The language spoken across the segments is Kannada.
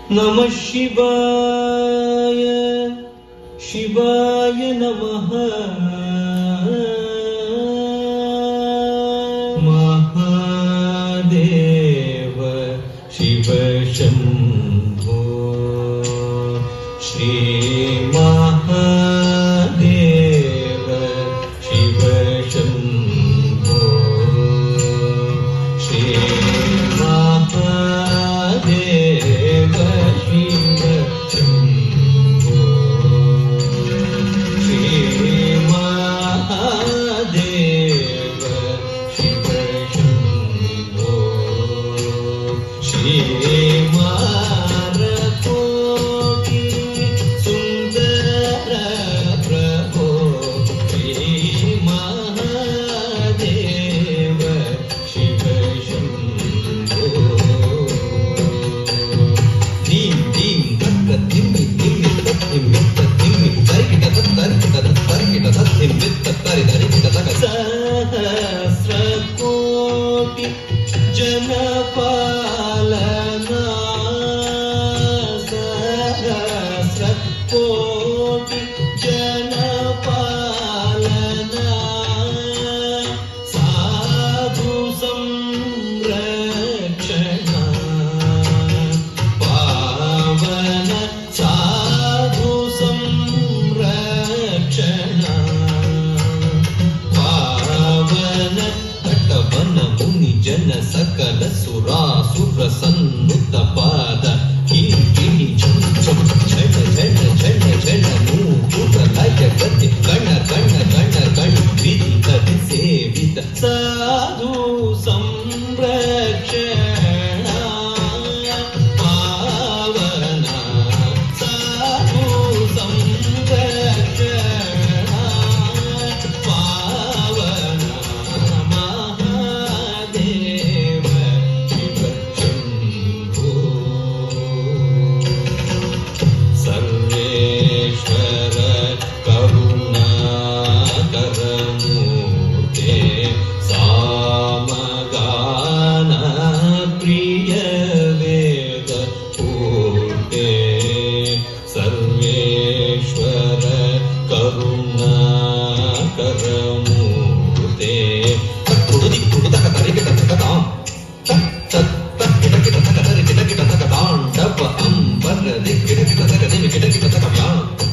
ನಮಃ ಶಿವಾಯ ಶಿವಾಯ ನಮಃ ಮಹಾದೇವ ಶಿವ ಶಂಭೋ ಶ್ರೀ ಮಹಾದೇವ ಶಿವ ಶಂಭೋ ಶ್ರೀ ಮಹಾದೇವ ಶಿವ ಶಂಭೋ ಶ್ರೀ ಮಹಾದೇವ ಶಿವ ಶಂಭೋ ಶ್ರೀ ಮಾರಕೋಟಿ ಸುಂದರ ಪ್ರಭೋ ಶ್ರೀ ಮಹಾದೇವ ಶಿವ ಶಂಭೋ ದೀಂ ದೀಂ ತಕ್ಕ ತಿಮ್ಮಿ ತಿಮ್ಮಿ ತತ್ತಿಮ್ಮಿತ್ತ ತಿಮ್ಮಿ ತರಿಗಿಟ ತತ್ತರಿಗಿಟ ತತ್ತರಿಗಿಟ ತತ್ತಿಮ್ಮಿತ್ತ ತರಿ ತರಿಗಿಟ ತಕ ಸಹಸ್ರ ಕೋಟಿ ಜನಪಾಲನಾ ಸಹಸ್ರ ಕೋಟಿ ಜನಪಾಲನಾ ಸಾಧು ಸಂರಕ್ಷಣಾ ಪಾವನ ಸಾಧು ಸಂರಕ್ಷಣಾ ಪಾವನ ಕಟವನ ಮುನಿ ಜನ ಸಕಲ ಸುರಾಸುರ ಸನ್ನುತ ಪಾದ ಕಿಂಕಿಣಿ ಝಂ ಝಂ ಝಣ ಝಣ ಝಣ ಝಣ ಮೂಕುಟ ಲಯ ಗತಿ ಕಣ ಕಣ ಕಣ ಕಣ ವಿಧಿತ ಸೇವಿತ ಸಾಧು ಸಂರಕ್ಷಣಾ ಪಾವನ ಸಾಧು ಸಂರಕ್ಷಣಾ ಪಾವನ ಮಹಾದೇವ ಶಿವ ಶಂಭೋ ಸರ್ವೇಶ್ವರ ಕರುಣಾಕರ ಮೂರ್ತೆ ಸಾಮಗಾನ ಪ್ರಿಯ ವೇದ ಪೂರ್ತೆ ಸರ್ವೇಶ್ವರ ಕರುಣಾಕರ ಮೂರ್ತೆ ಕುಡುದಿ ಕುಡುದಕ ತರಿಗಿಟ ತಕತಾಂ ತತ್ ತತ್ ಕಿಟ ಕಿಟ ತಕ ತರಿ ಕಿಟ ಕಿಟ ತಕ ತಾಂಡವ ಅಂಬರದಿ ಕಿಟ ಕಿಟ ತಕ ದಿವಿ ಕಿಟ ಕಿಟ ತಕ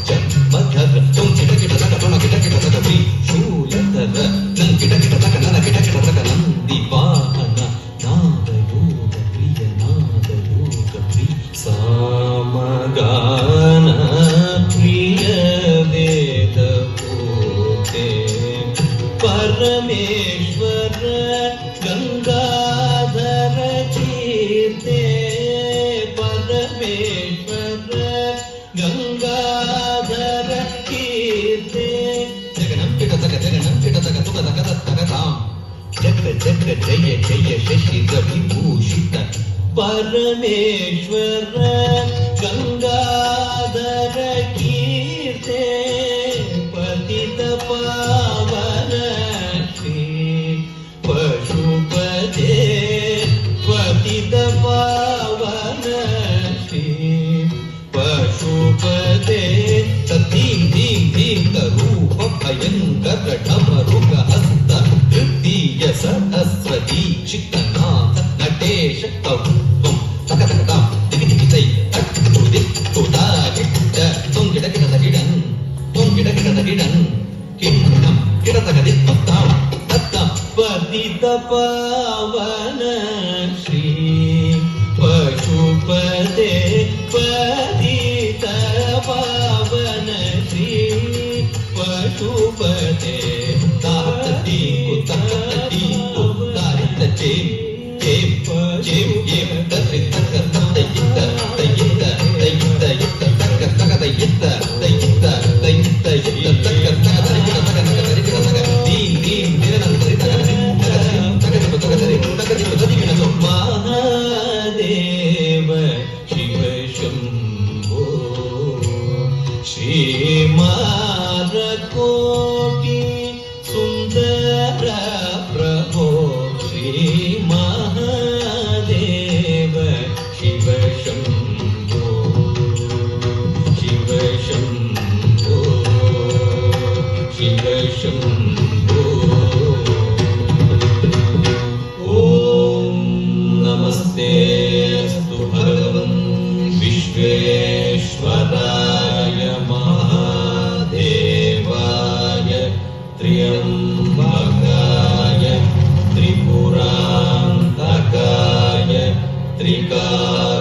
ಜನ್ಮಧರ ತುಂ ಕಿಟ ಕಿಟ ತಕ ತುಣ ಕಿಟ ಕಿಟ ತಕ ವಿ ಶೂಲಧರ ನನ್ ಕಿಟ ಕಿಟ ತಕ ನನ ಕಿಟ ಕಿಟ ತಕ ನಂದಿ ವಾಹನ ನಾದಯೋಗ ಪ್ರಿಯ ನಾದಯೋಗ ಪ್ರಿಯ ಸಾಮಗಾನ ಪ್ರಿಯ ವೇದ ಪೂತೆ ಪರಮೇಶ್ವರ ಗಂಗಾಧರ ಕೀರ್ತೆ ಪರಮೇಶ್ವರ ಗಂಗಾಧರ ಕೀರ್ತೆ ಜಗನಂ ಪಿಟ ತಕ ತುಕ ತಕ ತಕ ತಾಂ ಜಗ ಜಗ ಜಯ ಜಯ ಶಶಿಧ ವಿಭೂಷಿತ ಪರಮೇಶ್ವರ ಗಂಗಾಧರ ಕೀರ್ತೆ ಪತಿತ ಪಾವನ ಶ್ರೀ ಪಶುಪತೆ ಪತಿತ ಪಾವನ ಶ್ರೀ ಪಶುಪತೆ ತತೀಂ ಧೀಂ ಧೀಂ ತರೂಪ ಭಯಂಕರ ಢಮರುಗ ಹಸ್ತ ತೃತೀಯ ಸಹಸ್ರ ದೀಕ್ಷಿತನಾಥ ನಟೇಶ ಕೌತ್ವಂ ತಕ ತಕ ತಾಂ ದಿಗಿ ದಿಗಿ ತೈ ತಟ್ ತುದಿ ತುದಾ ಗಿಟ್ಟ ತುಂ ಗಿಡ ಗಿಡದ ಗಿಡನ್ ತುಂ ಗಿಡ ಗಿಡದ ಗಿಡನ್ ಕಿಣ್ಣಂ ಗಿಡ ತಗದಿ ಪತ್ತಾಂ ತತ್ತಂ ಪತಿತ ಪಾವನ ಶ್ರೀ ಪಶುಪತೆ ಪತಿತ ಪಾವನ ಶ್ರೀ ಪಶುಪತೆ ತಾತತಿ ಕುತಕತಿ ಕುತಾರಿತ ಚೇಂ ಚೇಂ ಚೇಂ ಏಂ ತತ್ರಿ ತಕ ತಯ್ಯಿತ ತಯ್ಯಿತ ತಯ್ಯಿತ ಇತ್ತ ತಕ ತಕ ತಯ್ಯಿತ ತಯ್ಯಿತ ತಯ್ಯಿತ ಇತ್ತ ತಕ ತಕ ತರಿಗಿಡ ತಕ ತಕ ತರಿಗಿಡ ತಕ ದೀಂ ದೀಂ ದಿನ ತರಿ ತಕ ತರಿ ತಕ ತರಿ ತಕ ತರಿ ತಕ ತರಿ ತದಿಗಿಡ ಮಹಾದೇವ ಶಿವ नमस्तेऽस्तु भगवन् विश्वेश्वराय महादेवाय त्र्यम्बकाय त्रिपुरान्तकाय त्रिकालाय